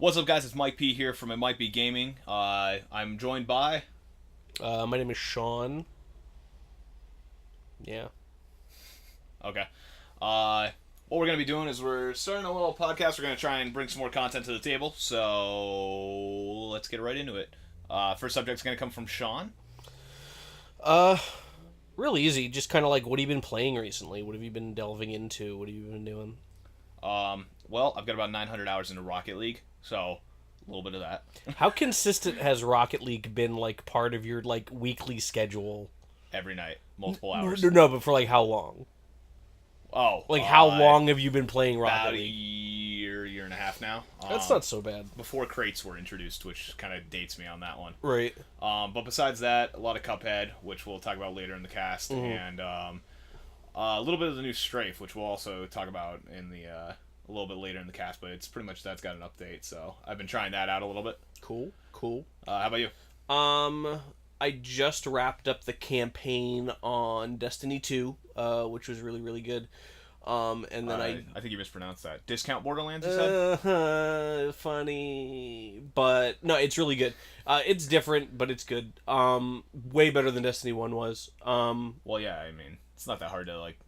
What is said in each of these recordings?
What's up, guys? It's Mike P here from It Might Be Gaming. I'm joined by... My name is Sean. Yeah. Okay. What we're going to be doing is we're starting a little podcast. We're going to try and bring some more content to the table. So let's get right into it. First subject's going to come from Sean. Really easy. Just kind of like, what have you been playing recently? What have you been delving into? What have you been doing? Well, I've got about 900 hours into Rocket League, so a little bit of that. How consistent has Rocket League been, like, part of your, like, weekly schedule? Every night, multiple hours. No, but for, like, how long? Oh. Like, how long have you been playing Rocket about League? Year and a half now. That's not so bad. Before crates were introduced, which kind of dates me on that one. Right. But besides that, a lot of Cuphead, which we'll talk about later in the cast, and a little bit of the new Strafe, which we'll also talk about in the a little bit later in the cast. But it's pretty much that's got an update, so I've been trying that out a little bit. Cool. How about you? I just wrapped up the campaign on Destiny 2, which was really, really good. And then I think you mispronounced that. Discount Borderlands, you said? Funny. But, no, it's really good. It's different, but it's good. Way better than Destiny 1 was. Well, yeah, I mean, it's not that hard to, like,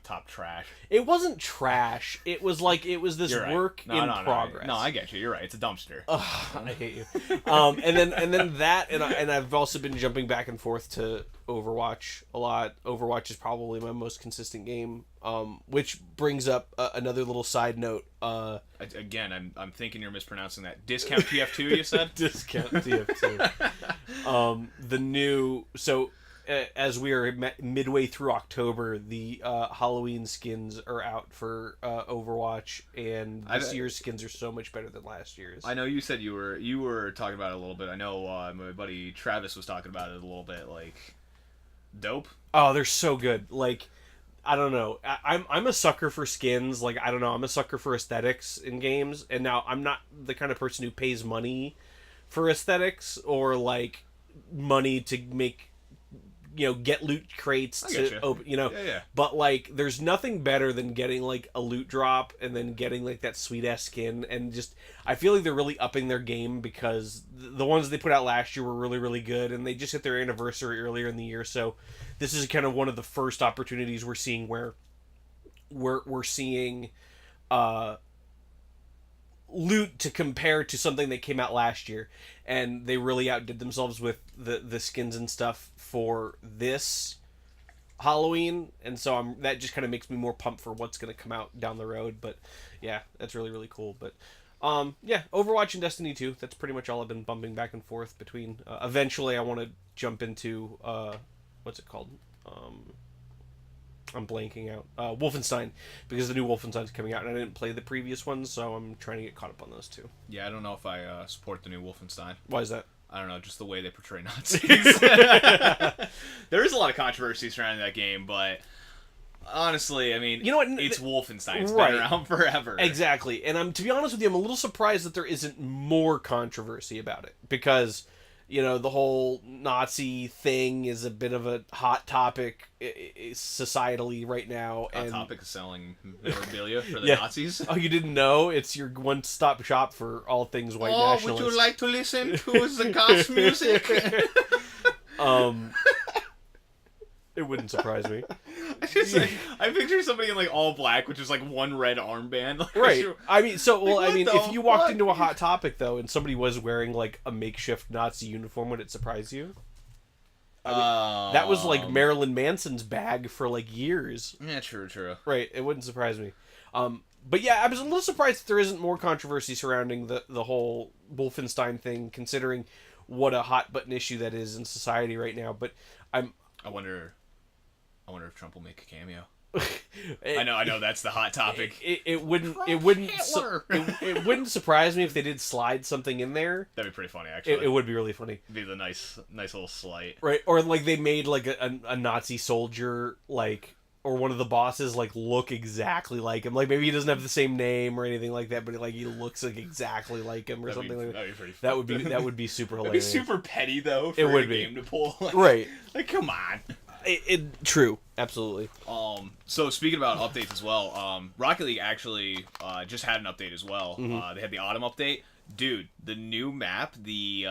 top trash. It wasn't trash. It was like, it was this work in progress. No, I get you. You're right. It's a dumpster. I hate you. And then that, and I've also been jumping back and forth to Overwatch a lot. Overwatch is probably my most consistent game. Which brings up another little side note. Again, I'm thinking you're mispronouncing that. Discount TF2, you said? Discount TF2. The new... So, as we are midway through October, the Halloween skins are out for Overwatch, and this year's skins are so much better than last year's. I know you said you were talking about it a little bit. I know my buddy Travis was talking about it a little bit. Like, dope. Oh, they're so good. Like, I don't know. I'm a sucker for skins. Like, I don't know. I'm a sucker for aesthetics in games. And now I'm not the kind of person who pays money for aesthetics or like money to make, get loot crates to open, Yeah. But like, there's nothing better than getting like a loot drop and then getting like that sweet ass skin. And just, I feel like they're really upping their game because the ones they put out last year were really, really good. And they just hit their anniversary earlier in the year. So this is kind of one of the first opportunities we're seeing where we're seeing loot to compare to something that came out last year, and they really outdid themselves with the skins and stuff for this Halloween, and so that just kind of makes me more pumped for what's going to come out down the road. But yeah, that's really, really cool. But yeah, Overwatch and Destiny 2, that's pretty much all I've been bumping back and forth between. Eventually I want to jump into what's it called? I'm blanking out. Wolfenstein, because the new Wolfenstein's coming out, and I didn't play the previous ones, so I'm trying to get caught up on those too. Yeah, I don't know if I support the new Wolfenstein. Why is that? I don't know, just the way they portray Nazis. There is a lot of controversy surrounding that game, but honestly, I mean, you know what? It's Wolfenstein. It's been around forever. Exactly. And to be honest with you, I'm a little surprised that there isn't more controversy about it, because the whole Nazi thing is a bit of a hot topic societally right now. Hot topic is selling memorabilia for the Nazis. Oh, you didn't know? It's your one-stop shop for all things white nationalists. Would you like to listen to the gas music? It wouldn't surprise me. I picture somebody in like all black with just like one red armband. Like, right. I mean, if you walked into a Hot Topic though, and somebody was wearing like a makeshift Nazi uniform, would it surprise you? I mean, that was like Marilyn Manson's bag for like years. Yeah, true. Right. It wouldn't surprise me. But yeah, I was a little surprised that there isn't more controversy surrounding the whole Wolfenstein thing, considering what a hot button issue that is in society right now. But I wonder if Trump will make a cameo. I know that's the hot topic. It wouldn't surprise me if they did slide something in there. That'd be pretty funny, actually. It would be really funny. It'd be the nice little slight. Right, or like they made like a Nazi soldier, like, or one of the bosses like look exactly like him. Like maybe he doesn't have the same name or anything like that, but like he looks like exactly like him or something like that. That'd be pretty funny. That would be super hilarious. It'd be super petty though for a game to pull. Right. Like, come on. True, absolutely. So speaking about updates as well, Rocket League actually just had an update as well. They had the autumn update. Dude, the new map, the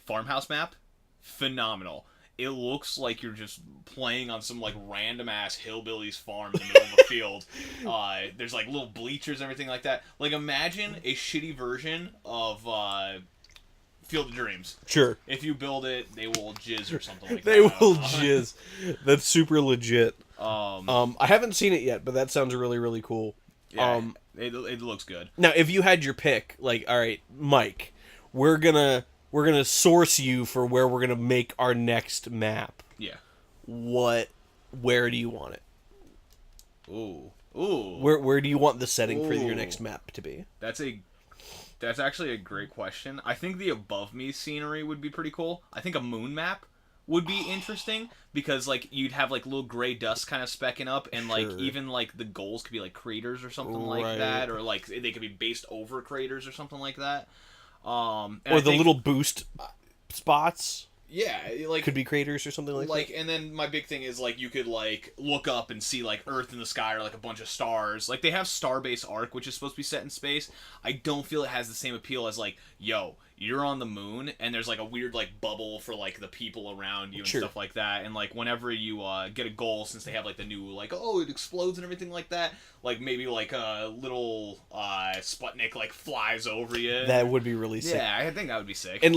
farmhouse map, phenomenal. It looks like you're just playing on some like random ass hillbillies farm in the middle of a field. There's like little bleachers and everything like that. Like imagine a shitty version of Field of Dreams. Sure. If you build it, they will jizz or something like They that. will jizz. That's super legit. I haven't seen it yet, but that sounds really, really cool. Yeah, it looks good. Now, if you had your pick, like, all right, Mike, we're gonna source you for where we're gonna make our next map. Yeah. Where do you want it? Ooh. Where do you want the setting for your next map to be? That's actually a great question. I think the above me scenery would be pretty cool. I think a moon map would be interesting because like you'd have like little gray dust kind of specking up and like even like the goals could be like craters or something like that, or like they could be based over craters or something like that. Or the little boost spots. Yeah, like could be craters or something like that. And then my big thing is like you could like look up and see like Earth in the sky or like a bunch of stars. Like they have Starbase Arc, which is supposed to be set in space. I don't feel it has the same appeal as like, yo, you're on the moon and there's like a weird like bubble for like the people around you and stuff like that. And like whenever you get a goal, since they have like the new like it explodes and everything like that, like maybe like a little Sputnik like flies over you. That would be really sick. Yeah, I think that would be sick. And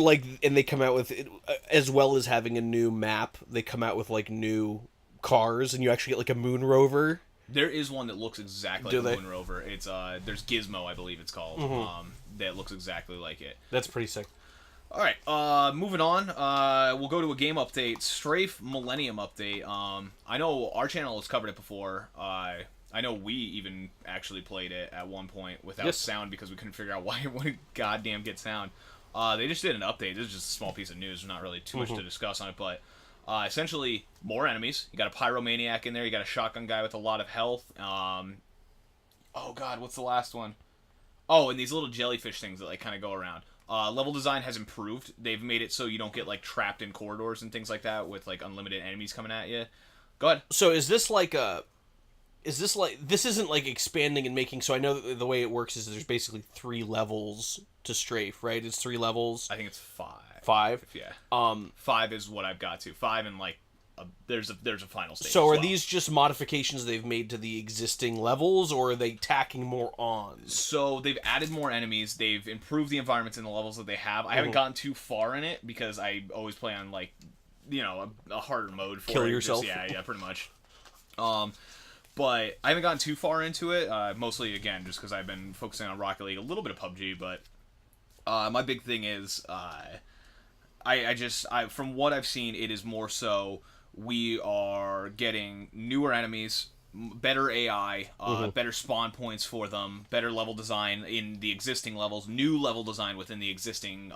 they come out with it, as well as having a new map. They come out with like new cars, and you actually get like a moon rover. There is one that looks exactly like a moon rover. It's there's Gizmo, I believe it's called. That looks exactly like it. That's pretty sick. All right, moving on. We'll go to a game update. Strafe Millennium update. I know our channel has covered it before. I know we even actually played it at one point without sound because we couldn't figure out why it wouldn't goddamn get sound. They just did an update. This is just a small piece of news. There's not really too much to discuss on it, but essentially more enemies. You got a pyromaniac in there. You got a shotgun guy with a lot of health. Oh god, what's the last one? Oh, and these little jellyfish things that like kind of go around. Level design has improved. They've made it so you don't get like trapped in corridors and things like that with like unlimited enemies coming at you. Go ahead. So is this like this isn't like expanding and making, so I know that the way it works is there's basically 3 levels to Strafe, right? It's 3 levels. I think it's 5. 5? Yeah. 5 is what I've got to. 5 and like there's a final stage. So are these just modifications they've made to the existing levels, or are they tacking more on? So they've added more enemies. They've improved the environments in the levels that they have. I haven't gotten too far in it because I always play on like, a harder mode for kill yourself. Yeah, pretty much. But I haven't gotten too far into it. Mostly again just because I've been focusing on Rocket League, a little bit of PUBG, but my big thing is I from what I've seen, it is more so we are getting newer enemies, better AI, better spawn points for them, better level design in the existing levels, new level design within the existing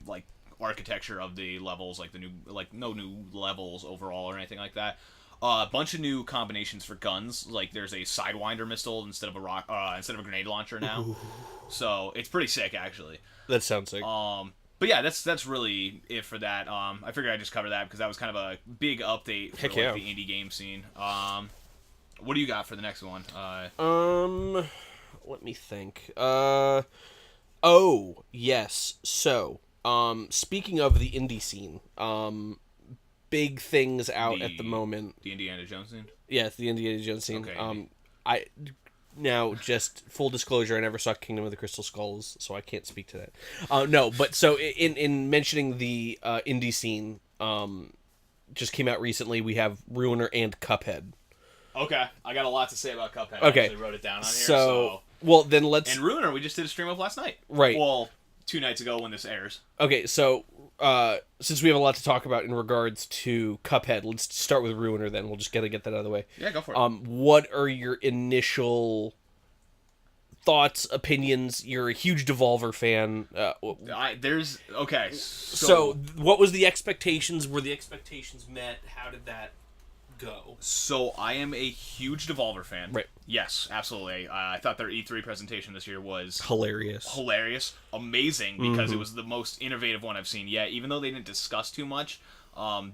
like architecture of the levels, like the new no new levels overall or anything like that. A bunch of new combinations for guns, like there's a Sidewinder missile instead of a grenade launcher now. Ooh. So it's pretty sick actually. That sounds sick. But yeah, that's really it for that. I figured I'd just cover that because that was kind of a big update for the indie game scene. What do you got for the next one? Let me think. Yes. So, speaking of the indie scene, big things out at the moment. The Indiana Jones scene? Yeah, it's the Indiana Jones scene. Okay. Now, just full disclosure, I never saw Kingdom of the Crystal Skulls, so I can't speak to that. No, but so in mentioning the indie scene, just came out recently, we have Ruiner and Cuphead. Okay, I got a lot to say about Cuphead. Okay. I actually wrote it down on here. So, well, then let's... And Ruiner, we just did a stream of last night. Right. Well, 2 nights ago when this airs. Okay, so since we have a lot to talk about in regards to Cuphead, let's start with Ruiner then. We'll just get that out of the way. Yeah, go for it. What are your initial thoughts, opinions? You're a huge Devolver fan. Okay. So what was the expectations? Were the expectations met? How did that go? So I am a huge Devolver fan. Right. Yes, absolutely. I thought their E3 presentation this year was hilarious, amazing, because it was the most innovative one I've seen yet. Even though they didn't discuss too much,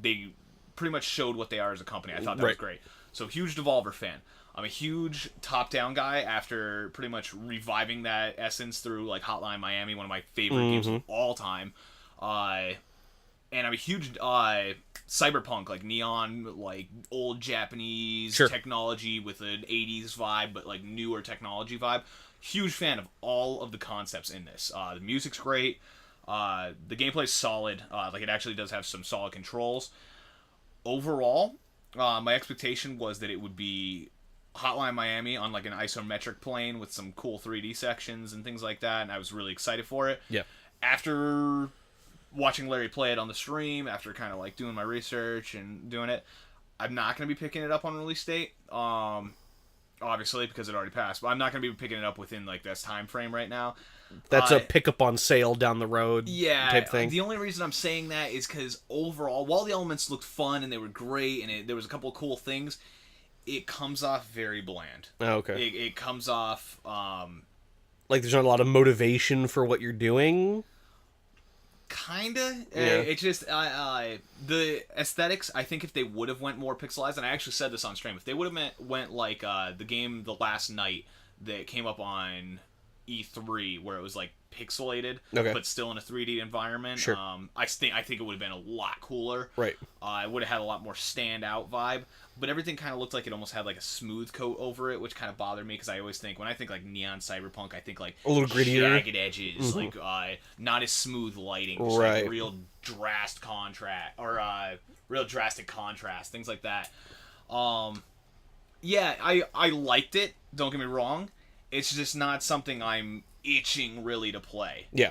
they pretty much showed what they are as a company. I thought that was great. So, huge Devolver fan. I'm a huge top-down guy after pretty much reviving that essence through like Hotline Miami, one of my favorite games of all time. And I'm a huge cyberpunk, like neon, like old Japanese technology with an 80s vibe, but like newer technology vibe. Huge fan of all of the concepts in this. The music's great. The gameplay's solid. Like it actually does have some solid controls. Overall, my expectation was that it would be Hotline Miami on like an isometric plane with some cool 3D sections and things like that, and I was really excited for it. Yeah. After watching Larry play it on the stream, after kind of like doing my research and doing it, I'm not going to be picking it up on release date. Obviously, because it already passed, but I'm not going to be picking it up within like this time frame right now. That's a pick up on sale down the road type thing. The only reason I'm saying that is because overall, while the elements looked fun and they were great and there was a couple of cool things, it comes off very bland. Oh, okay. It comes off... like there's not a lot of motivation for what you're doing? Kinda. Yeah. It's just... the aesthetics, I think if they would have went more pixelized, and I actually said this on stream, if they would have went like the game The Last Night that came up on E3, where it was like pixelated, but still in a 3D environment, sure. I think it would have been a lot cooler. Right. It would have had a lot more standout vibe, but everything kind of looked like it almost had like a smooth coat over it, which kind of bothered me because I always think, when I think like neon cyberpunk, I think like a little grittier, jagged edges, like not as smooth lighting, just like real drastic contrast, or real drastic contrast, things like that. Yeah, I liked it, don't get me wrong. It's just not something I'm itching really to play. Yeah.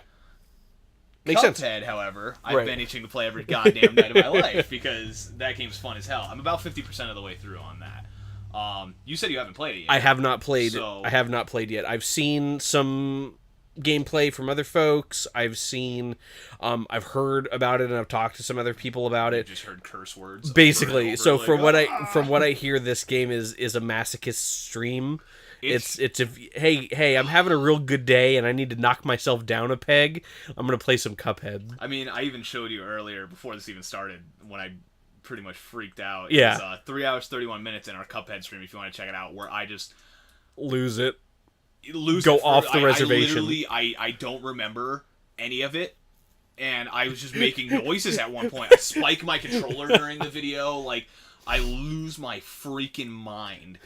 Makes sense. Cuphead, however, I've been itching to play every goddamn night of my life because that game's fun as hell. I'm about 50% of the way through on that. You said you haven't played it yet. I have not played. I have not played yet. I've seen some gameplay from other folks. I've heard about it, and I've talked to some other people about it. Just heard curse words. Basically, so from what I hear, this game is a masochist stream. It's hey, I'm having a real good day and I need to knock myself down a peg. I'm gonna play some Cuphead. I mean, I even showed you earlier before this even started when I pretty much freaked out. Yeah. It was 3 hours 31 minutes in our Cuphead stream. If you want to check it out, where I just lose it, go off the reservation. I don't remember any of it, and I was just making noises at one point. I spike my controller during the video, like I lose my freaking mind.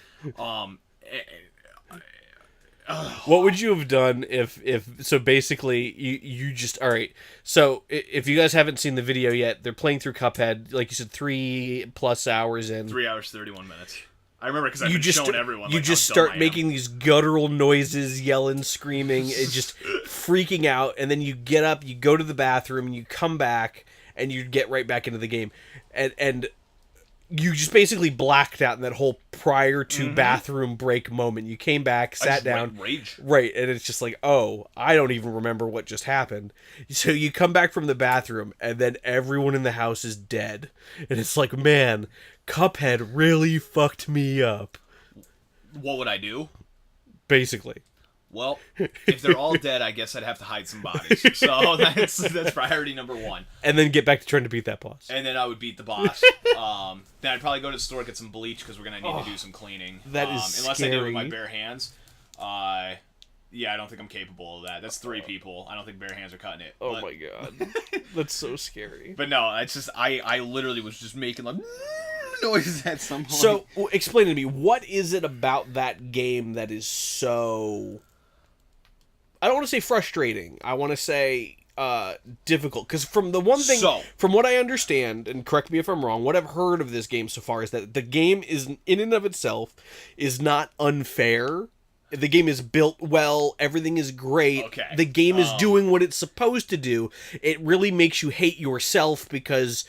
What would you have done if so basically you just, all right, so if you guys haven't seen the video yet, they're playing through Cuphead, like you said, 3+ hours in. 3 hours 31 minutes. I remember because I've been showing everyone. You just start making these guttural noises, yelling, screaming, and just freaking out, and then you get up, you go to the bathroom, and you come back, and you get right back into the game, and you just basically blacked out in that whole prior to bathroom break moment. You came back, sat down, rage. Right, and it's just like, oh, I don't even remember what just happened. So you come back from the bathroom, and then everyone in the house is dead, and it's like, man, Cuphead really fucked me up. What would I do? Basically. Well, if they're all dead, I guess I'd have to hide some bodies. So that's priority number one. And then get back to trying to beat that boss. And then I would beat the boss. Then I'd probably go to the store, get some bleach, because we're going to need to do some cleaning. That is unless scary. I do it with my bare hands. Yeah, I don't think I'm capable of that. That's 3 people. I don't think bare hands are cutting it. Oh my god. That's so scary. But no, it's just, I literally was just making like noises at some point. So, explain to me, what is it about that game that is so... I don't want to say frustrating. I want to say difficult. Because from the one thing, from what I understand, and correct me if I'm wrong, what I've heard of this game so far is that the game is, in and of itself, is not unfair. The game is built well. Everything is great. Okay. The game is doing what it's supposed to do. It really makes you hate yourself because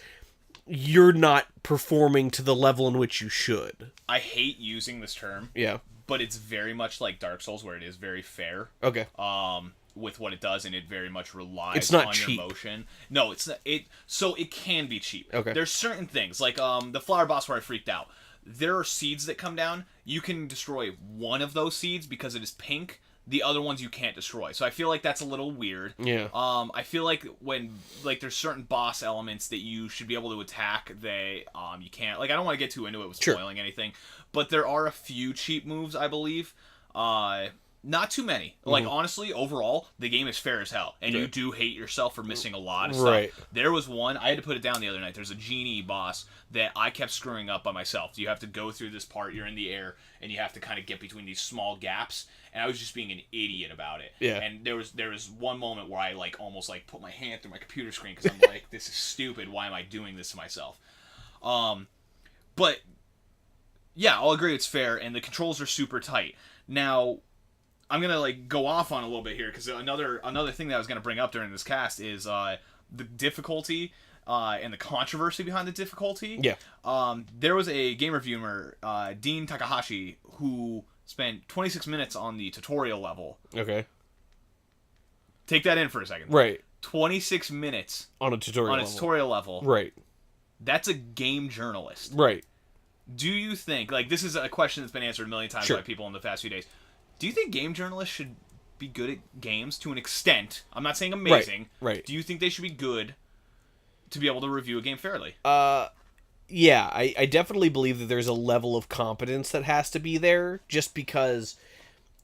you're not performing to the level in which you should. I hate using this term. Yeah. But it's very much like Dark Souls, where it is very fair. Okay. With what it does, and it very much relies it's not on cheap. Your motion. No, it's not. So it can be cheap. Okay. There's certain things, like the flower boss where I freaked out. There are seeds that come down. You can destroy one of those seeds because it is pink. the other ones you can't destroy. So I feel like that's a little weird. Yeah. I feel like when like there's certain boss elements that you should be able to attack, you can't. Like I don't want to get too into it with spoiling anything, but there are a few cheap moves, I believe. Not too many. Like, honestly, overall, the game is fair as hell. And you do hate yourself for missing a lot of stuff. Right. There was one, I had to put it down the other night. There's a genie boss that I kept screwing up by myself. You have to go through this part, you're in the air, and you have to kind of get between these small gaps. And I was just being an idiot about it. Yeah. And there was one moment where I, like, almost, like, put my hand through my computer screen because I'm like, this is stupid. Why am I doing this to myself? But, yeah, I'll agree it's fair, and the controls are super tight. Now, I'm gonna like go off on a little bit here because another thing that I was gonna bring up during this cast is the difficulty and the controversy behind the difficulty. Yeah. There was a game reviewer, Dean Takahashi, who spent 26 minutes on the tutorial level. Okay. Take that in for a second. Right. 26 minutes on a tutorial level. Right. That's a game journalist. Right. Do you think, like, this is a question that's been answered a million times by people in the past few days. Do you think game journalists should be good at games to an extent? I'm not saying amazing. Right. Do you think they should be good to be able to review a game fairly? Yeah, I definitely believe that there's a level of competence that has to be there, just because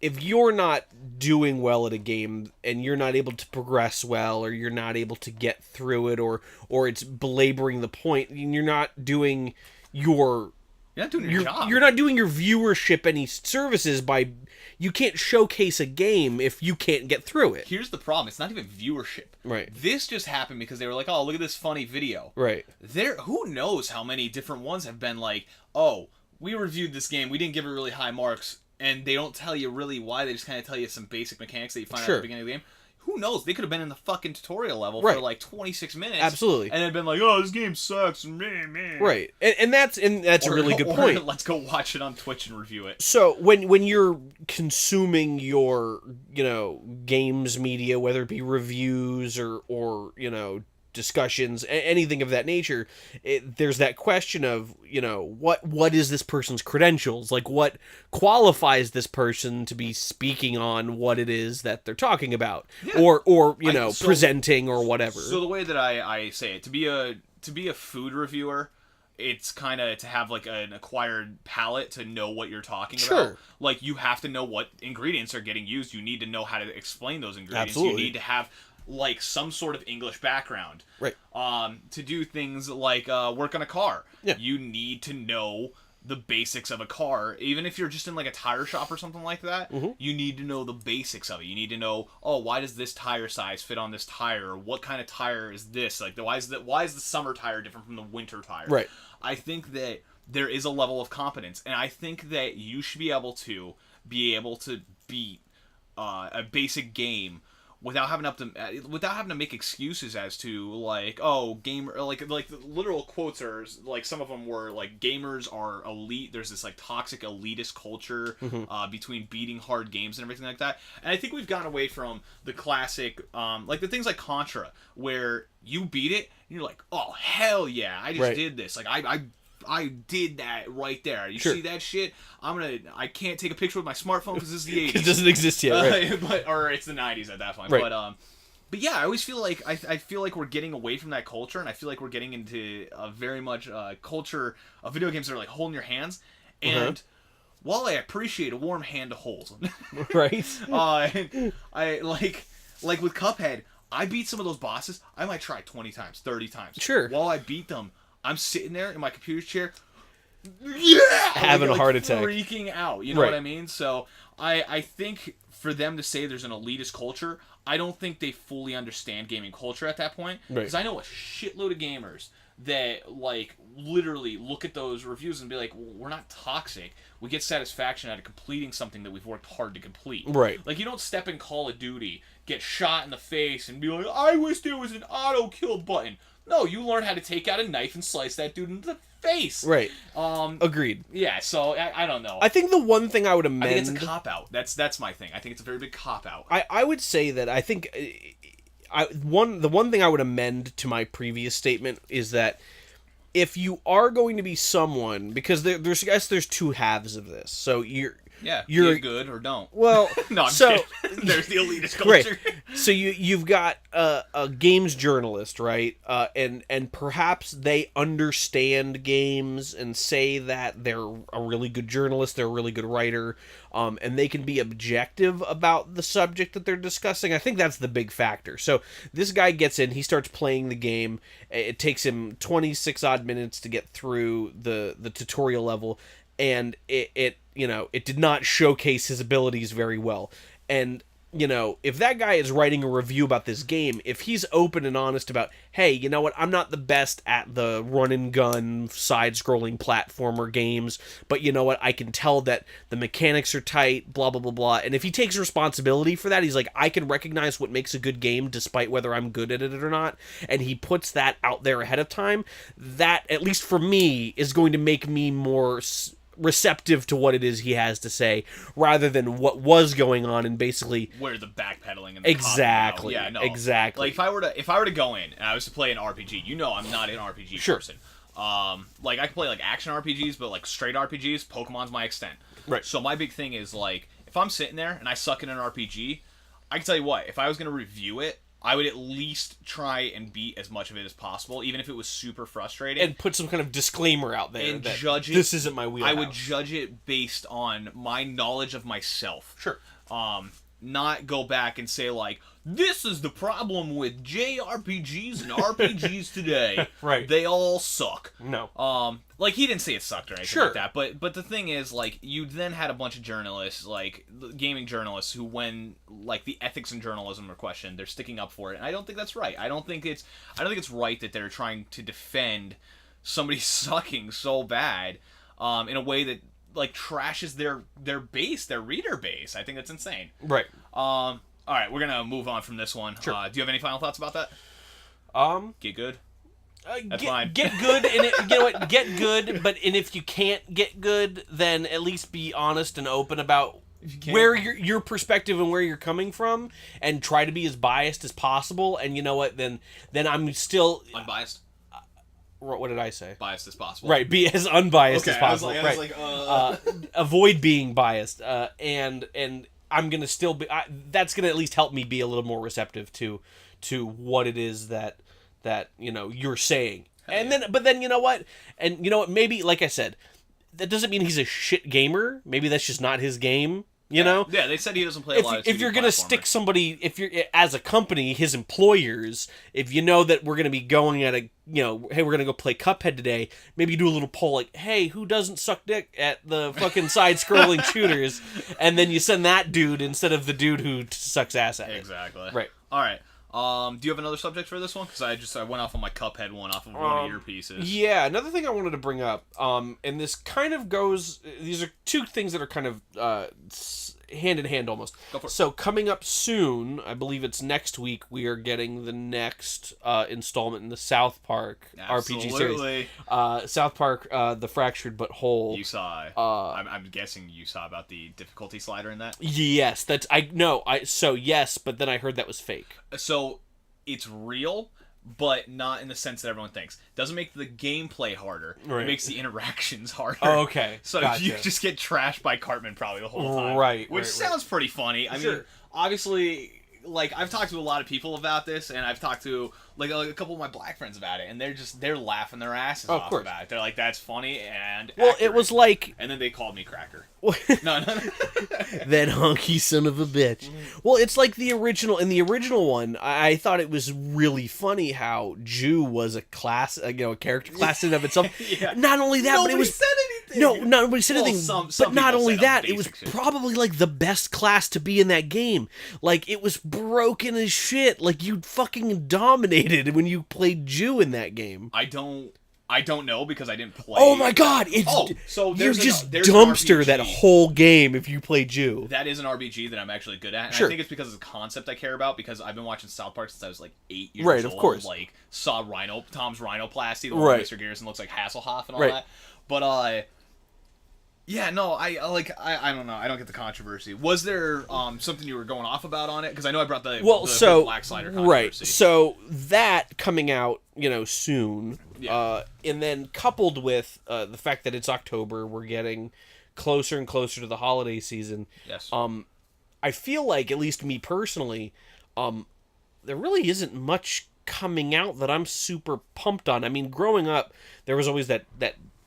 if you're not doing well at a game and you're not able to progress well, or you're not able to get through it, or it's belaboring the point, and you're not doing your... You're not doing your job. You're not doing your viewership any services by... You can't showcase a game if you can't get through it. Here's the problem. It's not even viewership. Right. This just happened because they were like, oh, look at this funny video. Right. Who knows how many different ones have been like, oh, we reviewed this game, we didn't give it really high marks, and they don't tell you really why. They just kind of tell you some basic mechanics that you find out at the beginning of the game. Who knows? They could have been in the fucking tutorial level for like 26 minutes. Absolutely. And had been like, oh, this game sucks. Right. And that's a really good point. Let's go watch it on Twitch and review it. So when you're consuming your, games media, whether it be reviews or discussions, anything of that nature, there's that question of, what is this person's credentials? Like, what qualifies this person to be speaking on what it is that they're talking about, or presenting or whatever. So the way that I say it, to be a food reviewer, it's kind of to have like an acquired palate to know what you're talking about. Like, you have to know what ingredients are getting used. You need to know how to explain those ingredients. Absolutely. You need to have like some sort of English background. Right. To do things like work on a car. Yeah. You need to know the basics of a car. Even if you're just in like a tire shop or something like that, you need to know the basics of it. You need to know, oh, why does this tire size fit on this tire? Or what kind of tire is this? Like, why is the summer tire different from the winter tire? Right. I think that there is a level of competence, and I think that you should be able to beat a basic game without having to make excuses as to like, oh, gamer, like the literal quotes are like, some of them were like, gamers are elite. There's this like toxic elitist culture between beating hard games and everything like that. And I think we've gotten away from the classic, like the things like Contra, where you beat it and you're like, oh hell yeah, I just did this. Like I did that right there. You see that shit? I can't take a picture with my smartphone because this is the 80s. It doesn't exist yet, right? Or it's the 90s at that point. Right. But yeah, I always feel like I feel like we're getting away from that culture, and I feel like we're getting into a very much culture of video games that are like holding your hands. And while I appreciate a warm hand to hold, right? I like with Cuphead, I beat some of those bosses. I might try 20 times, 30 times. Sure. While I beat them, I'm sitting there in my computer chair, having a heart attack, freaking out. You know what I mean? So I think for them to say there's an elitist culture, I don't think they fully understand gaming culture at that point. Because I know a shitload of gamers that like literally look at those reviews and be like, well, we're not toxic. We get satisfaction out of completing something that we've worked hard to complete. Right. Like, you don't step in Call of Duty, get shot in the face, and be like, I wish there was an auto kill button. No, you learn how to take out a knife and slice that dude into the face. Right. Agreed. Yeah, so I don't know. I think the one thing I would amend... I think it's a cop-out. That's my thing. I think it's a very big cop-out. I would say that I think... the one thing I would amend to my previous statement is that if you are going to be someone... Because there's two halves of this. So Yeah, you're be good or don't. Well, no, I'm so kidding. There's the elitist culture. Right. So you've got a games journalist, right? And perhaps they understand games and say that they're a really good journalist, they're a really good writer, and they can be objective about the subject that they're discussing. I think that's the big factor. So this guy gets in, he starts playing the game. It takes him 26 odd minutes to get through the tutorial level, and it did not showcase his abilities very well. And if that guy is writing a review about this game, if he's open and honest about, hey, you know what, I'm not the best at the run and gun side-scrolling platformer games, but you know what, I can tell that the mechanics are tight, blah, blah, blah, blah. And if he takes responsibility for that, he's like, I can recognize what makes a good game despite whether I'm good at it or not, and he puts that out there ahead of time, that, at least for me, is going to make me more receptive to what it is he has to say, rather than what was going on and basically where the backpedaling and the exactly. Yeah, no, exactly. Like if I were to go in and I was to play an RPG, I'm not an RPG person. Like I can play like action RPGs, but like straight RPGs, Pokemon's my extent. Right. So my big thing is like if I'm sitting there and I suck in an RPG, I can tell you what, if I was gonna review it, I would at least try and beat as much of it as possible, even if it was super frustrating. And put some kind of disclaimer out there. And judge it. This isn't my wheelhouse. I would judge it based on my knowledge of myself. Sure. Not go back and say, like, this is the problem with JRPGs and RPGs today. Right. They all suck. No. Like, he didn't say it sucked or anything Sure. like that. But the thing is, like, you then had a bunch of journalists, like, gaming journalists, who when, like, the ethics in journalism are questioned, they're sticking up for it. And I don't think that's right. I don't think it's right that they're trying to defend somebody sucking so bad in a way that, like, trashes their base, their reader base. I think that's insane. Right. All right, we're gonna move on from this one. Sure. Do you have any final thoughts about that? Get good. That's fine. Get good, and you know what? Get good, and if you can't get good, then at least be honest and open about where your perspective and where you're coming from, and try to be as biased as possible. And you know what? Then I'm still unbiased. What did I say? Biased as possible. Right, be as unbiased as possible. I was like, avoid being biased, and I'm gonna still be. That's gonna at least help me be a little more receptive to what it is that you're saying. And then you know what? And you know what? Maybe, like I said, that doesn't mean he's a shit gamer. Maybe that's just not his game. You know? Yeah, they said he doesn't play a lot of 2D if you're going to stick somebody, if you're, as a company, his employers, if you know that we're going to be going at hey, we're going to go play Cuphead today, maybe you do a little poll like, hey, who doesn't suck dick at the fucking side-scrolling shooters? And then you send that dude instead of the dude who sucks ass at it. Exactly. Right. All right. Do you have another subject for this one? Because I went off on my Cuphead one off of one of your pieces. Yeah, another thing I wanted to bring up, and this kind of goes, these are two things that are kind of hand in hand almost. Go for it. So coming up soon, I believe it's next week, we are getting the next installment in the South Park RPG series. South Park, The Fractured But Whole. You saw. I'm guessing you saw about the difficulty slider in that? Yes, yes, but then I heard that was fake. So it's real, but not in the sense that everyone thinks. Doesn't make the gameplay harder. Right. It makes the interactions harder. Oh, okay. So gotcha. You just get trashed by Cartman probably the whole time. Right. Which sounds pretty funny. I mean, obviously, like, I've talked to a lot of people about this, and I've talked to like a couple of my black friends about it, and they're laughing their asses off about it. They're like, that's funny and accurate. It was like, and then they called me cracker. No. That honky son of a bitch. Well, it's like the original. In the original one, I thought it was really funny how Jew was a class, a character class in and of itself. Yeah. Not only that, nobody but it was said anything. No, nobody said anything. Some but not only that, it was shit. probably like the best class to be in that game. Like, it was broken as shit. Like, you fucking dominated when you played Jew in that game. I don't know because I didn't play. Oh my god! You just dumpster that whole game if you play Jew. That is an RPG that I'm actually good at. And sure. I think it's because of the concept I care about, because I've been watching South Park since I was like 8 years old. Right, of course. Like, saw Tom's rhinoplasty, the one where Mr. Garrison looks like Hasselhoff and all that. But yeah, no, I don't know. I don't get the controversy. Was there something you were going off about on it? Because I know I brought the Black Slider controversy. Right. So that coming out, soon. Yeah. And then coupled with the fact that it's October, we're getting closer and closer to the holiday season, Yes. I feel like, at least me personally, there really isn't much coming out that I'm super pumped on. I mean, growing up, there was always that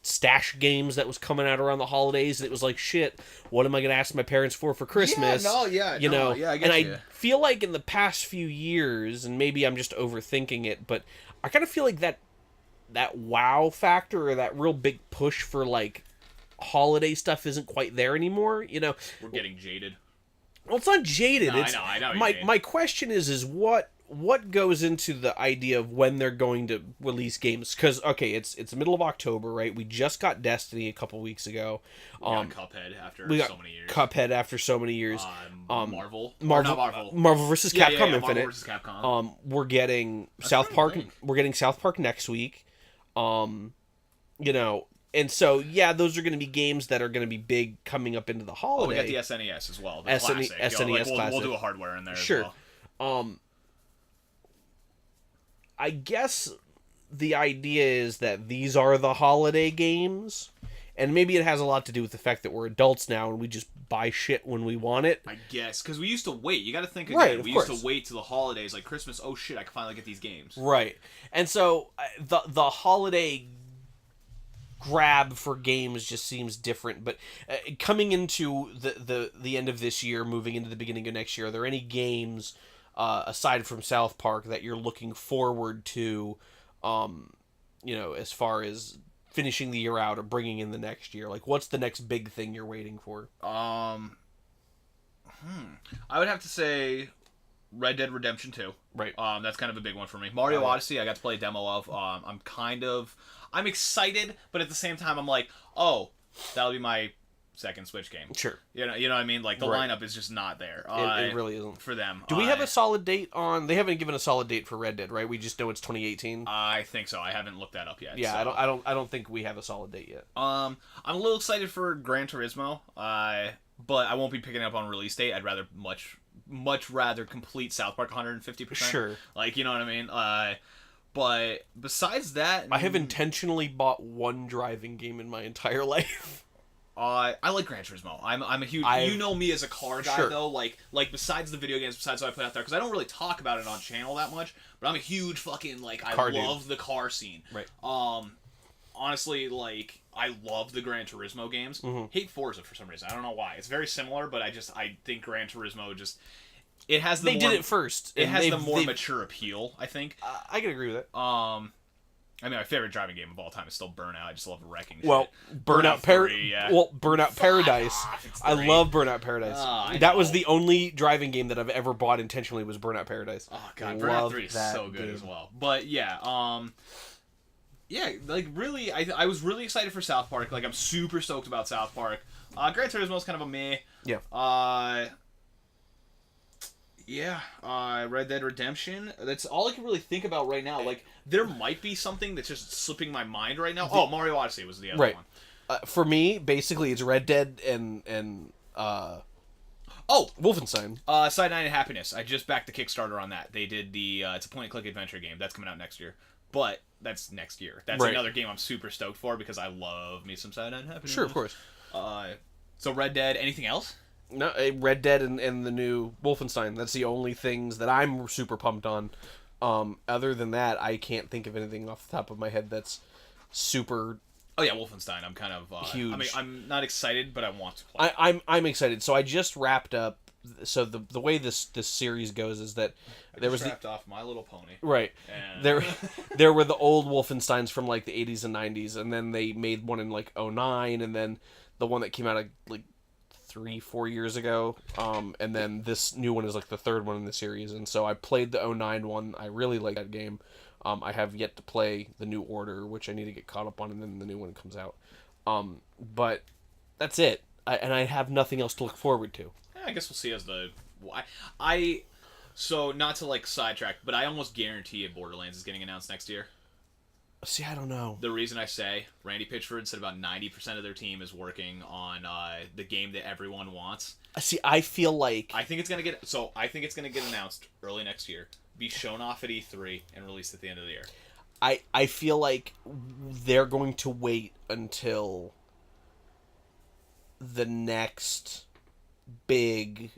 stash games that was coming out around the holidays, and it was like, shit, what am I going to ask my parents for Christmas? I get and you. I feel like in the past few years, and maybe I'm just overthinking it, but I kind of feel like that wow factor, or that real big push for, like, holiday stuff isn't quite there anymore, We're getting jaded. Well, it's not jaded. No, it's, I know what you mean. My question is what goes into the idea of when they're going to release games? Because, okay, it's the middle of October, right? We just got Destiny a couple weeks ago. We got Cuphead after so many years. Cuphead after so many years. Marvel vs. Capcom Infinite. Marvel vs. Capcom. We're getting South Park. We're getting South Park next week. And so, yeah, those are going to be games that are going to be big coming up into the holiday. We got the SNES as well. The classic. SNES classic. We'll do a hardware in there sure. as well. I guess the idea is that these are the holiday games, and maybe it has a lot to do with the fact that we're adults now and we just buy shit when we want it. I guess, because we used to wait. You got to think again. Right, we used to wait to the holidays, like Christmas. Oh shit, I can finally get these games. Right, and so the holiday grab for games just seems different. But coming into the end of this year, moving into the beginning of next year, are there any games aside from South Park that you're looking forward to, as far as finishing the year out or bringing in the next year? Like, what's the next big thing you're waiting for? I would have to say Red Dead Redemption 2. Right. That's kind of a big one for me. Mario Odyssey, I got to play a demo of. I'm excited, but at the same time, I'm like, oh, that'll be my second Switch game. Sure. You know what I mean? Like, the lineup is just not there. It really isn't. For them. Do we have a solid date on... They haven't given a solid date for Red Dead, right? We just know it's 2018. I think so. I haven't looked that up yet. Yeah, so. I don't think we have a solid date yet. I'm a little excited for Gran Turismo, but I won't be picking it up on release date. I'd rather much rather complete South Park 150%. Sure. Like, you know what I mean? But besides that... I have intentionally bought one driving game in my entire life. I like Gran Turismo. I'm a huge... You know me as a car guy, sure. though. Like besides the video games, besides what I put out there, because I don't really talk about it on channel that much, but I'm a huge fucking, like, I love the car scene. Right. Honestly, like, I love the Gran Turismo games. Mm-hmm. Hate Forza for some reason. I don't know why. It's very similar, but I think Gran Turismo just... It has the They did it first. It has the more mature appeal, I think. I can agree with it. I mean, my favorite driving game of all time is still Burnout. I just love wrecking shit. Well, Burnout Paradise. I love Burnout Paradise. That was the only driving game that I've ever bought intentionally was Burnout Paradise. Oh, God. Burnout 3 is so good as well. But, yeah, like, really, I was really excited for South Park. Like, I'm super stoked about South Park. Gran Turismo is kind of a meh. Yeah. Red Dead Redemption. That's all I can really think about right now. Like, there might be something that's just slipping my mind right now. Mario Odyssey was the other one. For me, basically, it's Red Dead and Wolfenstein. Side 9 and Happiness. I just backed the Kickstarter on that. They did the it's a point-and-click adventure game. That's coming out next year. But that's next year. That's another game I'm super stoked for because I love me some Side 9 and Happiness. Sure, of course. So Red Dead. Anything else? No, Red Dead and the new Wolfenstein. That's the only things that I'm super pumped on. Other than that, I can't think of anything off the top of my head that's super... Oh yeah, Wolfenstein. I'm kind of... huge. I mean, I'm not excited, but I want to play. I'm excited. So I just wrapped up... So the way this series goes is that there was wrapped off My Little Pony. Right. And... there were the old Wolfensteins from like the 80s and 90s, and then they made one in like 2009, and then the one that came out like 3-4 years ago, and then this new one is like the third one in the series. And so I played the 2009 one. I really like that game. I have yet to play the New Order, which I need to get caught up on, and then the new one comes out. But that's it. I have nothing else to look forward to. I guess we'll see as the... So, not to like sidetrack, but I almost guarantee it Borderlands is getting announced next year. See, I don't know. The reason I say, Randy Pitchford said about 90% of their team is working on the game that everyone wants. See, I feel like... I think it's going to get announced early next year, be shown off at E3, and released at the end of the year. I feel like they're going to wait until the next big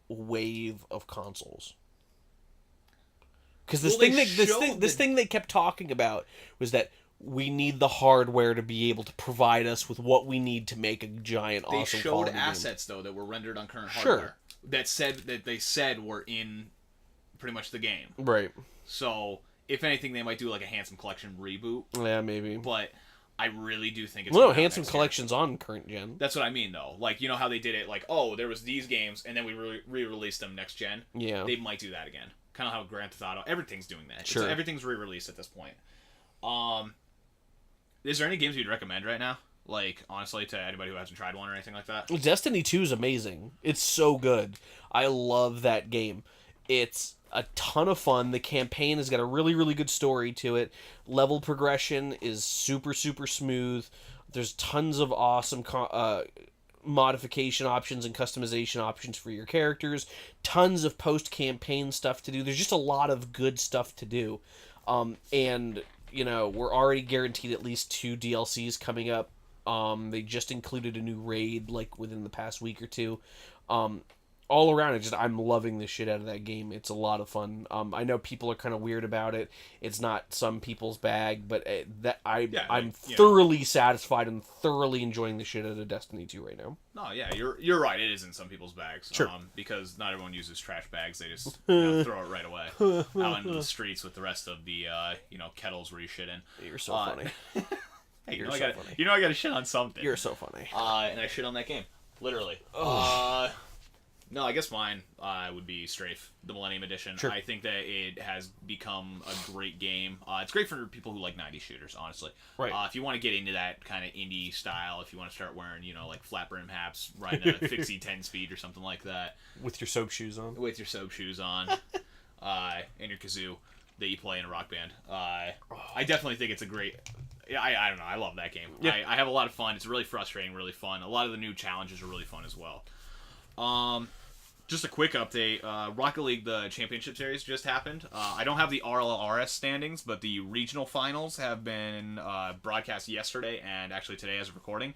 wave of consoles. Because this thing they kept talking about was that we need the hardware to be able to provide us with what we need to make a giant, awesome They showed quality assets game. though that were rendered on current hardware that they said were in pretty much the game. Right. So if anything, they might do like a Handsome Collection reboot. Yeah, maybe. But I really do think it's... Well, no, Handsome Collection's on current gen. That's what I mean, though. Like, you know how they did it? Like, oh, there was these games, and then we re-released them next gen? Yeah. They might do that again. Kind of how Grand Theft Auto... Everything's doing that. Sure. Everything's re-released at this point. Is there any games you'd recommend right now? Like, honestly, to anybody who hasn't tried one or anything like that? Destiny 2 is amazing. It's so good. I love that game. It's a ton of fun. The campaign has got a really, really good story to it. Level progression is super, super smooth. There's tons of awesome modification options and customization options for your characters. Tons of post-campaign stuff to do. There's just a lot of good stuff to do. And, you know, we're already guaranteed at least 2 DLCs coming up. They just included a new raid, like, within the past week or two. All around, I'm loving the shit out of that game. It's a lot of fun. I know people are kind of weird about it. It's not some people's bag, but I'm thoroughly satisfied and thoroughly enjoying the shit out of Destiny 2 right now. No, yeah, you're right. It is in some people's bags. Sure. Because not everyone uses trash bags. They just throw it right away out into the streets with the rest of the kettles where you shit in. You're so funny. Hey, You're so funny. I got to shit on something. You're so funny. And I shit on that game, literally. No, I guess mine would be Strafe, the Millennium Edition. Sure. I think that it has become a great game. It's great for people who like 90s shooters, honestly. Right. If you want to get into that kind of indie style, if you want to start wearing, like flat brim hats, riding a fixie 10-speed or something like that. With your soap shoes on. And your kazoo that you play in a rock band. I definitely think it's a great... I don't know. I love that game. Yeah. I have a lot of fun. It's really frustrating, really fun. A lot of the new challenges are really fun as well. Just a quick update. Rocket League, the championship series just happened. I don't have the RLRS standings, but the regional finals have been broadcast yesterday and actually today as of recording.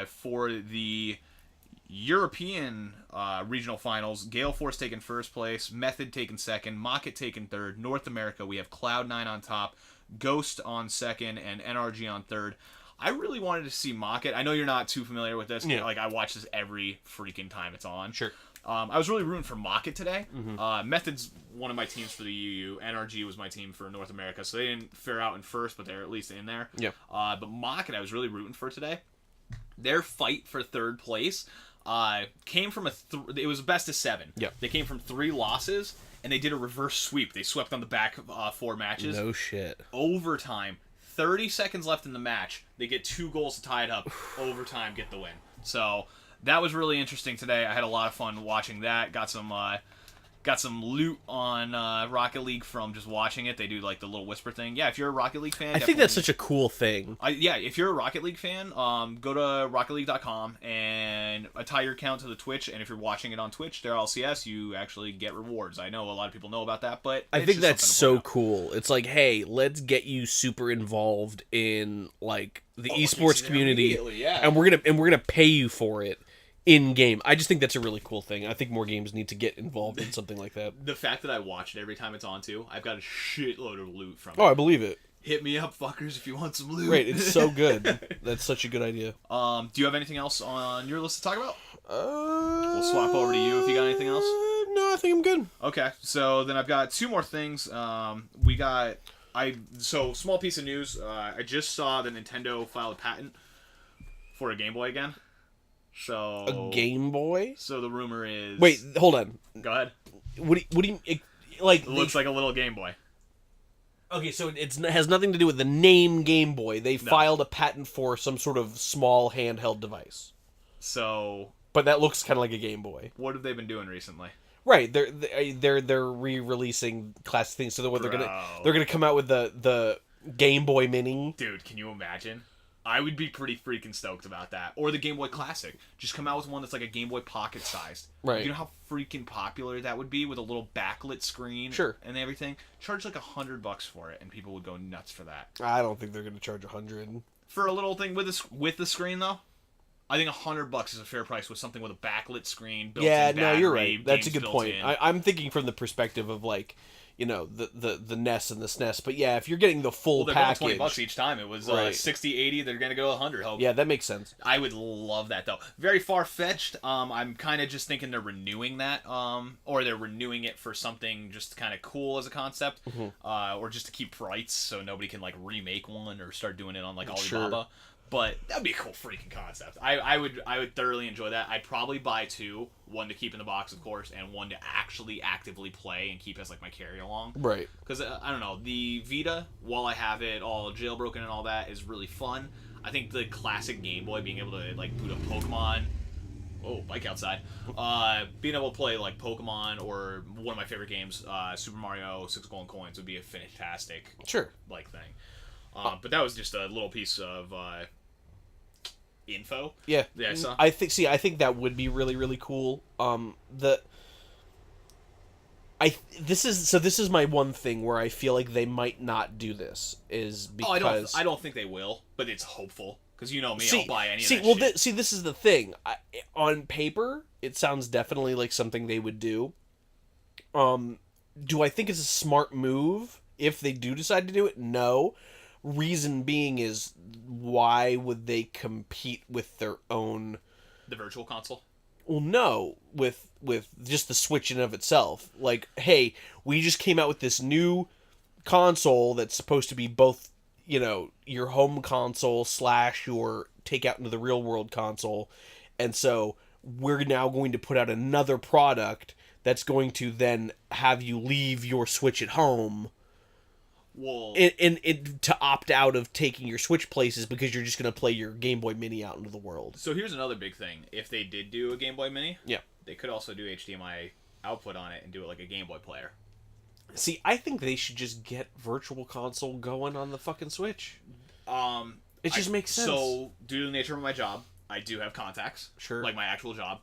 For the European regional finals, Gale Force taking first place, Method taking second, Mocket taking third. North America, we have Cloud9 on top, Ghost on second, and NRG on third. I really wanted to see Mocket. I know you're not too familiar with this. Yeah. Like, I watch this every freaking time it's on. Sure. I was really rooting for Mocket today. Mm-hmm. Method's one of my teams for the UU. NRG was my team for North America, so they didn't fare out in first, but they're at least in there. Yeah. But Mocket, I was really rooting for today. Their fight for third place came from it was a best of 7. Yeah. They came from 3 losses, and they did a reverse sweep. They swept on the back of 4 matches. No shit. Overtime. 30 seconds left in the match. They get 2 goals to tie it up. Overtime, get the win. So that was really interesting today. I had a lot of fun watching that. Got some loot on Rocket League from just watching it. They do like the little whisper thing. Yeah, if you're a Rocket League fan, I think that's such a cool thing. If you're a Rocket League fan, go to rocketleague.com and tie your account to the Twitch. And if you're watching it on Twitch, there LCS, you actually get rewards. I know a lot of people know about that, but I think that's so cool. It's like, hey, let's get you super involved in like the esports community, and we're gonna pay you for it in game. I just think that's a really cool thing. I think more games need to get involved in something like that. The fact that I watch it every time it's on too, I've got a shitload of loot from it. Oh, I believe it. Hit me up, fuckers, if you want some loot. Right, it's so good. That's such a good idea. Do you have anything else on your list to talk about? We'll swap over to you if you got anything else. No, I think I'm good. Okay, so then I've got 2 more things. So small piece of news. I just saw that Nintendo filed a patent for a Game Boy again. So a Game Boy? So the rumor is... Wait, hold on. Go ahead. What do you like? It looks like a little Game Boy. Okay, so it has nothing to do with the name Game Boy. They filed a patent for some sort of small handheld device. So... But that looks kind of like a Game Boy. What have they been doing recently? Right, they're re-releasing classic things. So they're gonna come out with the Game Boy Mini. Dude, can you imagine? I would be pretty freaking stoked about that. Or the Game Boy Classic. Just come out with one that's like a Game Boy Pocket sized. Right. You know how freaking popular that would be with a little backlit screen? Sure. And everything? Charge like $100 for it, and people would go nuts for that. I don't think they're going to charge $100. For a little thing with the screen, though? I think $100 is a fair price with something with a backlit screen. Yeah, no, you're battery, right. That's a games good point. in. I'm thinking from the perspective of like, you know, the NES and the SNES. But yeah, if you're getting the full they're package, going $20 each time. It was right. 60, 80. They're gonna go 100. Hope. Yeah, that makes sense. I would love that though. Very far fetched. I'm kind of just thinking they're renewing that, or they're renewing it for something just kind of cool as a concept, or just to keep rights so nobody can like remake one or start doing it on like Alibaba. Sure. But that'd be a cool freaking concept. I would thoroughly enjoy that. I'd probably buy two, one to keep in the box, of course, and one to actually actively play and keep as like my carry along. Right. Because I don't know, the Vita, while I have it all jailbroken and all that, is really fun. I think the classic Game Boy, being able to like boot up Pokemon. Oh, bike outside. Being able to play like Pokemon or one of my favorite games, Super Mario 6 Golden Coins, would be a fantastic like thing. But that was just a little piece of info. Yeah. Yeah. So I think that would be really, really cool. This is my one thing where I feel like they might not do this is because I don't think they will, but it's hopeful because you know me, I'll buy any of that shit. This is the thing. On paper, it sounds definitely like something they would do. Do I think it's a smart move if they do decide to do it? No. Reason being is, why would they compete with their own... The Virtual Console? Well, no. With just the Switch in of itself. Like, hey, we just came out with this new console that's supposed to be both, you know, your home console / your take out into the real world console. And so we're now going to put out another product that's going to then have you leave your Switch at home... Well, to opt out of taking your Switch places because you're just going to play your Game Boy Mini out into the world. So here's another big thing. If they did do a Game Boy Mini, they could also do HDMI output on it and do it like a Game Boy player. See, I think they should just get Virtual Console going on the fucking Switch. It just makes sense. So, due to the nature of my job, I do have contacts. Sure. Like my actual job.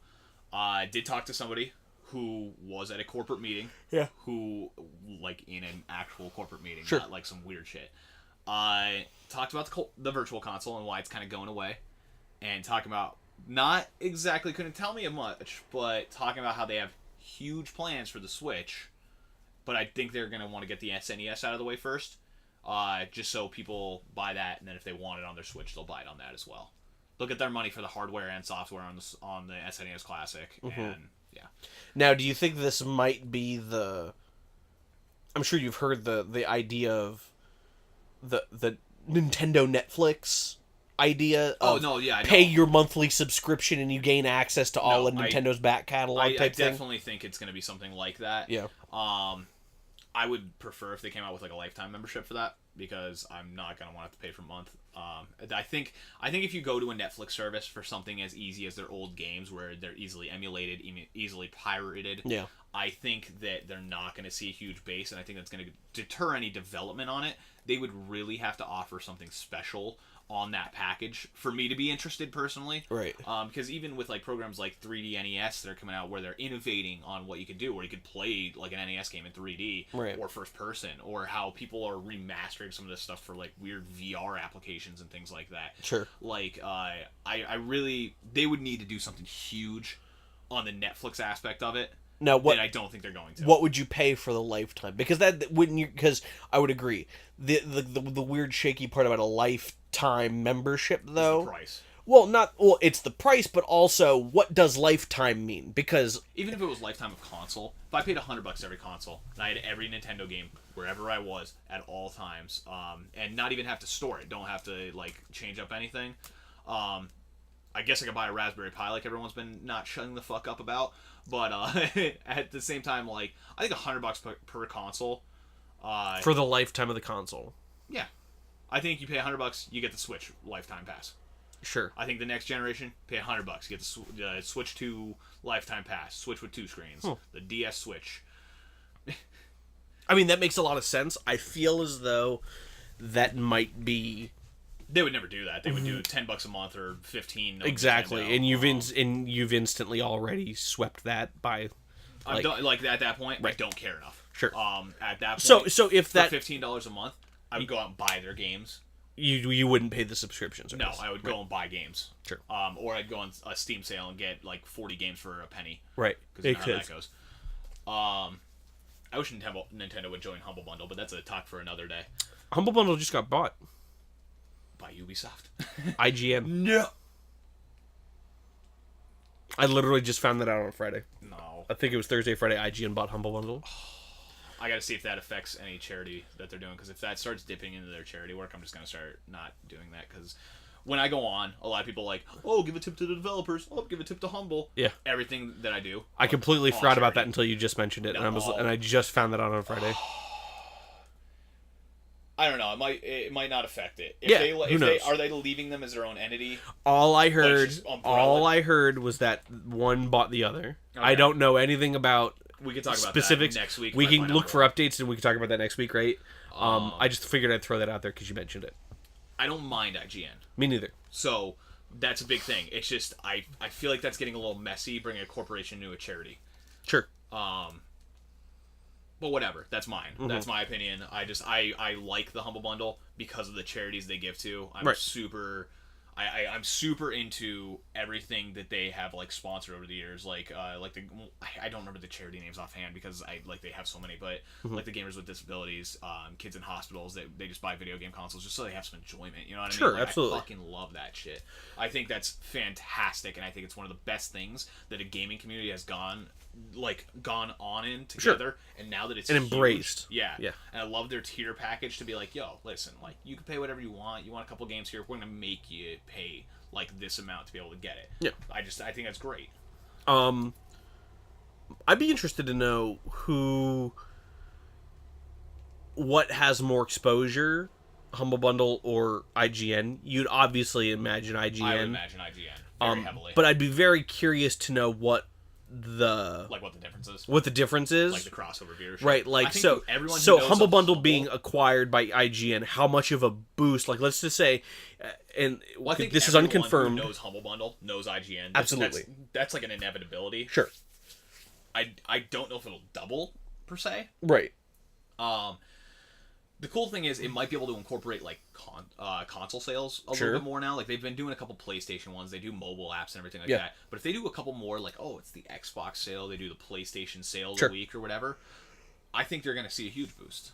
I did talk to somebody who was at a corporate meeting. Yeah. Who, like, in an actual corporate meeting. Sure. Not like some weird shit. I talked about the Virtual Console and why it's kind of going away. And talking about, not exactly couldn't tell me much, but talking about how they have huge plans for the Switch. But I think they're going to want to get the SNES out of the way first. Just so people buy that, and then if they want it on their Switch, they'll buy it on that as well. They'll get their money for the hardware and software on the SNES Classic. And... yeah. Now, do you think this might be the... I'm sure you've heard the idea of the Nintendo Netflix idea of pay your monthly subscription and you gain access to all of Nintendo's back catalog type thing? I definitely think it's going to be something like that. Yeah. I would prefer if they came out with like a lifetime membership for that, because I'm not going to want to pay for a month. I think if you go to a Netflix service for something as easy as their old games, where they're easily emulated, easily pirated, I think that they're not going to see a huge base, and I think that's going to deter any development on it. They would really have to offer something special on that package for me to be interested personally. Right. Because even with like programs like 3D NES that are coming out, where they're innovating on what you could do, where you could play like an NES game in 3D or first person, or how people are remastering some of this stuff for like weird VR applications and things like that. Sure. Like I really, they would need to do something huge on the Netflix aspect of it. Now, what I don't think they're going to. What would you pay for the lifetime? Because that wouldn't you? Because I would agree. The weird shaky part about a lifetime membership, though. It's the price. Well, it's the price, but also what does lifetime mean? Because even if it was lifetime of console, if I paid $100 every console and I had every Nintendo game wherever I was at all times, and not even have to store it, don't have to like change up anything. I guess I could buy a Raspberry Pi, like everyone's been not shutting the fuck up about. But at the same time, like, I think $100 per console. For the lifetime of the console. Yeah. I think you pay $100, you get the Switch lifetime pass. Sure. I think the next generation, pay $100, you get the Switch 2 lifetime pass. Switch with 2 screens. The DS Switch. I mean, that makes a lot of sense. I feel as though that might be... They would never do that. They would do $10 a month or $15. Exactly, Nintendo. And you've instantly already swept that by. Like, at that point, I don't care enough. Sure. At that point, so if that for $15 a month, I would go out and buy their games You wouldn't pay the subscription service. No, I would go and buy games. Sure. Or I'd go on a Steam sale and get like 40 games for a penny. Right. Because you know how that goes. I wish Nintendo would join Humble Bundle, but that's a talk for another day. Humble Bundle just got bought By Ubisoft. IGN. No. I literally just found that out on Friday. No. I think it was Thursday, Friday. IGN bought Humble Bundle. I gotta see if that affects any charity that they're doing, because if that starts dipping into their charity work, I'm just gonna start not doing that, because when I go on, a lot of people are like, oh, give a tip to the developers, oh, give a tip to Humble. Yeah. Everything that I do. I completely forgot about that until you just mentioned it, No. and I just found that out on Friday. I don't know. It might not affect it. Who knows? Are they leaving them as their own entity? All I heard was that one bought the other. Okay. I don't know anything about we can talk about specifics that next week. We can look for updates and we can talk about that next week, right? I just figured I'd throw that out there because you mentioned it. I don't mind IGN. Me neither. So that's a big thing. It's just I feel like that's getting a little messy, bringing a corporation to a charity. Sure. But whatever, that's mine. Mm-hmm. That's my opinion. I like the Humble Bundle because of the charities they give to. I'm super into everything that they have like sponsored over the years. Like I don't remember the charity names offhand because they have so many, but like the Gamers with Disabilities, kids in hospitals that they just buy video game consoles just so they have some enjoyment. You know what I mean? Sure, absolutely. I fucking love that shit. I think that's fantastic, and I think it's one of the best things that a gaming community has gone on in together, and now that it's embraced. Yeah. And I love their tier package to be like, yo, listen, like you can pay whatever you want. You want a couple games here, we're gonna make you pay like this amount to be able to get it. Yeah. I think that's great. I'd be interested to know what has more exposure, Humble Bundle or IGN. You'd obviously imagine IGN. I would imagine IGN very heavily. But I'd be very curious to know what the difference is, like the crossover viewership, right? Like so Humble Bundle being acquired by IGN, how much of a boost? Like let's just say, this is unconfirmed. Who knows Humble Bundle knows IGN. Absolutely, that's like an inevitability. Sure. I don't know if it'll double per se. Right. The cool thing is it might be able to incorporate like console sales a little bit more now. Like they've been doing a couple PlayStation ones. They do mobile apps and everything like that. But if they do a couple more, like it's the Xbox sale, they do the PlayStation sale a week or whatever, I think they're going to see a huge boost.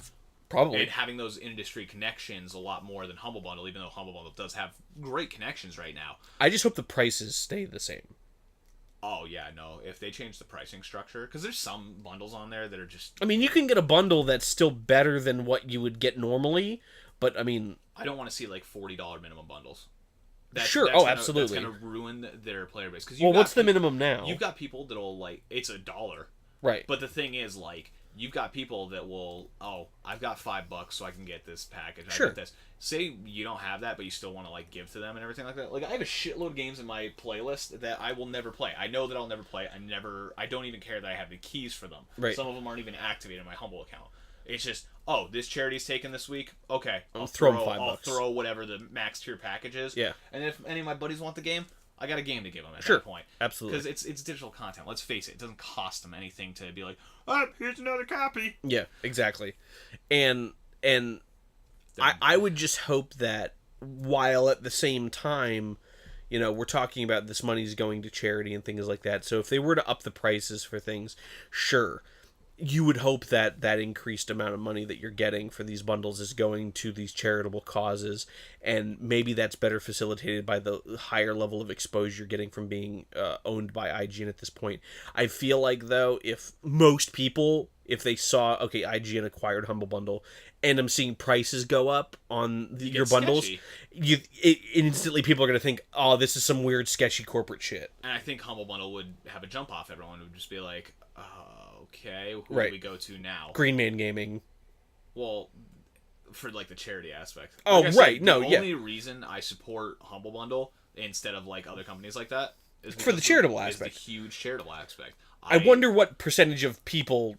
Probably. And having those industry connections a lot more than Humble Bundle, even though Humble Bundle does have great connections right now. I just hope the prices stay the same. Oh, yeah, no. If they change the pricing structure... Because there's some bundles on there that are just... I mean, you can get a bundle that's still better than what you would get normally, but, I mean... I don't want to see, like, $40 minimum bundles. Absolutely. That's going to ruin their player base. What's the minimum now? You've got people that'll, like... It's $1. Right. But the thing is, like... You've got people that will, I've got $5 so I can get this package. I get this. Say you don't have that, but you still want to like give to them and everything like that. Like I have a shitload of games in my playlist that I will never play. I know that I'll never play. I don't even care that I have the keys for them. Right. Some of them aren't even activated in my Humble account. It's just, this charity's taken this week. Okay, I'll throw them $5. I'll throw whatever the max tier package is. Yeah. And if any of my buddies want the game, I got a game to give them at that point. Absolutely. Because it's digital content. Let's face it. It doesn't cost them anything to be like, here's another copy. Yeah, exactly. And I would just hope that while at the same time, we're talking about this money's going to charity and things like that. So if they were to up the prices for things, sure. You would hope that that increased amount of money that you're getting for these bundles is going to these charitable causes, and maybe that's better facilitated by the higher level of exposure you're getting from being owned by IGN at this point. I feel like, though, if most people, if they saw, IGN acquired Humble Bundle, and I'm seeing prices go up on your bundles, instantly people are going to think, this is some weird, sketchy corporate shit. And I think Humble Bundle would have a jump off. Everyone would just be like, okay, who do we go to now? Green Man Gaming. Well, for like the charity aspect. The only reason I support Humble Bundle instead of like other companies like that is for the charitable aspect. It's the huge charitable aspect. I wonder what percentage of people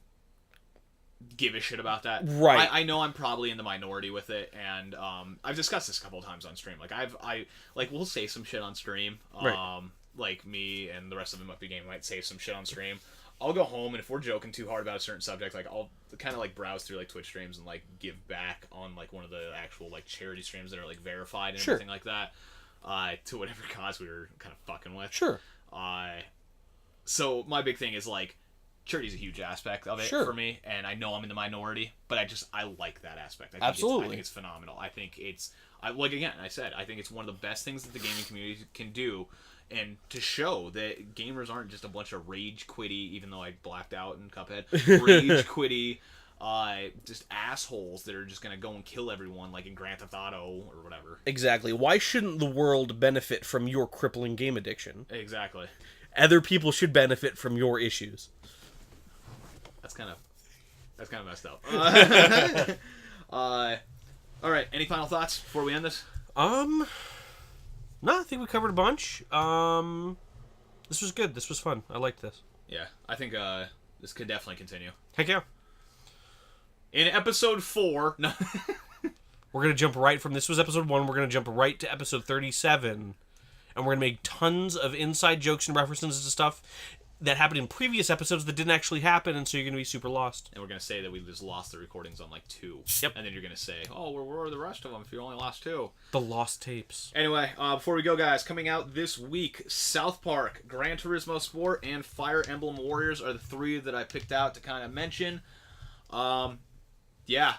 give a shit about that. Right. I know I'm probably in the minority with it, and I've discussed this a couple of times on stream. Like we'll say some shit on stream. Right. Like me and the rest of the Muppy Game might say some shit on stream. I'll go home, and if we're joking too hard about a certain subject, like I'll kind of like browse through like Twitch streams and like give back on like one of the actual like charity streams that are like verified and everything like that, to whatever cause we were kind of fucking with. Sure. So my big thing is like charity's a huge aspect of it for me, and I know I'm in the minority, but I like that aspect. I think it's phenomenal. I think it's like again I think it's one of the best things that the gaming community can do. And to show that gamers aren't just a bunch of rage quitty, even though I blacked out in Cuphead, rage quitty, just assholes that are just going to go and kill everyone like in Grand Theft Auto or whatever. Exactly. Why shouldn't the world benefit from your crippling game addiction? Exactly. Other people should benefit from your issues. That's kind of messed up. All right, any final thoughts before we end this? No, I think we covered a bunch. This was good. This was fun. I liked this. Yeah, I think this could definitely continue. Heck yeah. In episode 4... No. We're going to jump right from... This was episode 1. We're going to jump right to episode 37. And we're going to make tons of inside jokes and references to stuff that happened in previous episodes that didn't actually happen, and so you're going to be super lost. And we're going to say that we just lost the recordings on, like, 2. Yep. And then you're going to say, oh, where are the rest of them if you only lost 2? The lost tapes. Anyway, before we go, guys, coming out this week, South Park, Gran Turismo Sport, and Fire Emblem Warriors are the 3 that I picked out to kind of mention. Yeah.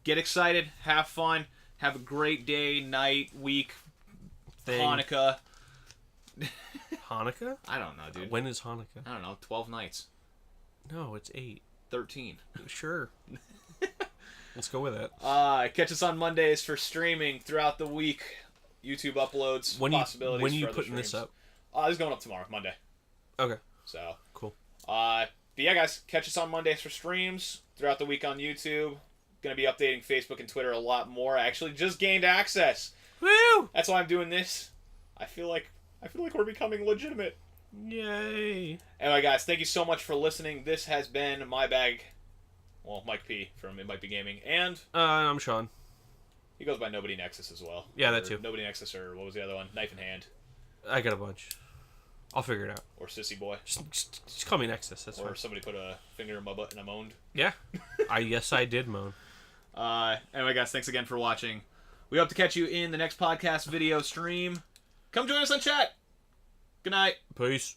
Get excited. Have fun. Have a great day, night, week, Hanukkah. Hanukkah? I don't know, dude. When is Hanukkah? I don't know. 12 nights. No, it's 8. 13. Sure. Let's go with it. Catch us on Mondays for streaming throughout the week. YouTube uploads. When possibilities. When are you for other putting streams. this up? This is going up tomorrow, Monday. Okay. So. Cool. But yeah, guys, catch us on Mondays for streams throughout the week on YouTube. Going to be updating Facebook and Twitter a lot more. I actually just gained access. Woo! That's why I'm doing this. I feel like we're becoming legitimate. Yay. Anyway, guys, thank you so much for listening. This has been My Bag. Well, Mike P from It Might Be Gaming. And... I'm Sean. He goes by NobodyNexus as well. Yeah, that too. NobodyNexus, or what was the other one? Knife in Hand. I got a bunch. I'll figure it out. Or Sissy Boy. Just call me Nexus. That's or fine. somebody put a finger in my butt and I moaned. Yeah. Yes, I did moan. Anyway, guys, thanks again for watching. We hope to catch you in the next podcast video stream. Come join us on chat. Good night. Peace.